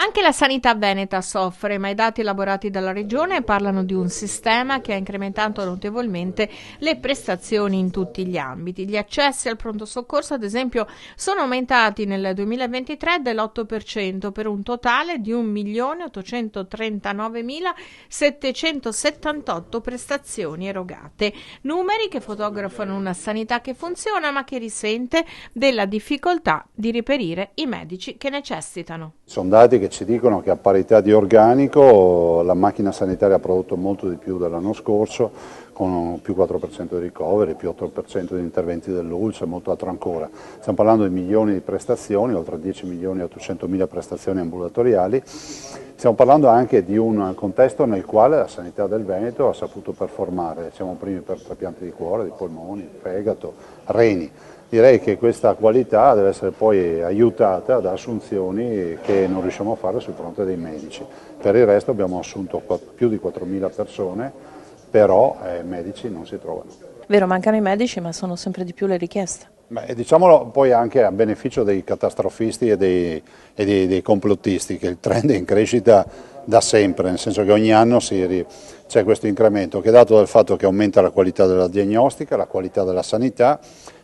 Anche la sanità veneta soffre, ma i dati elaborati dalla Regione parlano di un sistema che ha incrementato notevolmente le prestazioni in tutti gli ambiti. Gli accessi al pronto soccorso, ad esempio, sono aumentati nel 2023 dell'8% per un totale di 1.839.778 prestazioni erogate. Numeri che fotografano una sanità che funziona ma che risente della difficoltà di reperire i medici che necessitano. Sono dati che ci dicono che a parità di organico la macchina sanitaria ha prodotto molto di più dell'anno scorso, con più 4% di ricoveri, più 8% di interventi dell'ULSS e molto altro ancora. Stiamo parlando di milioni di prestazioni, oltre 10 milioni e 800 mila prestazioni ambulatoriali. Stiamo parlando anche di un contesto nel quale la sanità del Veneto ha saputo performare. Siamo primi per trapianti di cuore, di polmoni, fegato, reni. Direi che questa qualità deve essere poi aiutata da assunzioni che non riusciamo a fare sul fronte dei medici. Per il resto abbiamo assunto più di 4.000 persone, però medici non si trovano. Vero, mancano i medici, ma sono sempre di più le richieste. Beh, diciamolo poi anche a beneficio dei catastrofisti e dei complottisti, che il trend è in crescita da sempre, nel senso che ogni anno c'è questo incremento che è dato dal fatto che aumenta la qualità della diagnostica, la qualità della sanità.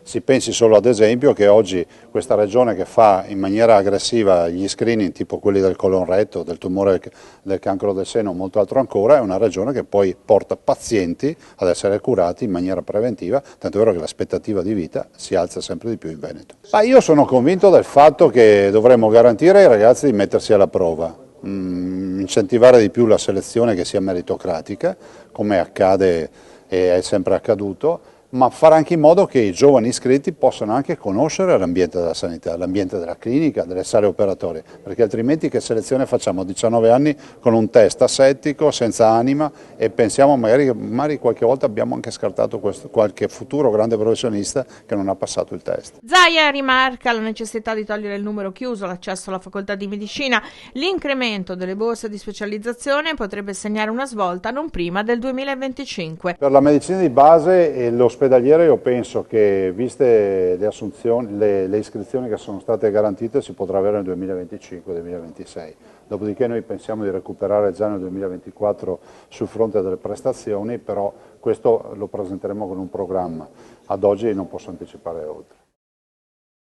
Si pensi solo ad esempio che oggi questa regione che fa in maniera aggressiva gli screening tipo quelli del colon retto, del tumore del cancro del seno, molto altro ancora, è una regione che poi porta pazienti ad essere curati in maniera preventiva, tanto è vero che l'aspettativa di vita si alza sempre di più in Veneto. Ma io sono convinto del fatto che dovremmo garantire ai ragazzi di mettersi alla prova, incentivare di più la selezione che sia meritocratica, come accade e è sempre accaduto, ma fare anche in modo che i giovani iscritti possano anche conoscere l'ambiente della sanità, l'ambiente della clinica, delle sale operatorie, perché altrimenti che selezione facciamo a 19 anni con un test asettico, senza anima, e pensiamo magari qualche volta abbiamo anche scartato qualche futuro grande professionista che non ha passato il test. Zaia rimarca la necessità di togliere il numero chiuso all'accesso alla facoltà di medicina. L'incremento delle borse di specializzazione potrebbe segnare una svolta non prima del 2025. Per la medicina di base e l'ospedaliere io penso che, viste le assunzioni, le iscrizioni che sono state garantite, si potrà avere nel 2025-2026. Dopodiché noi pensiamo di recuperare già nel 2024 sul fronte delle prestazioni, però questo lo presenteremo con un programma. Ad oggi non posso anticipare oltre.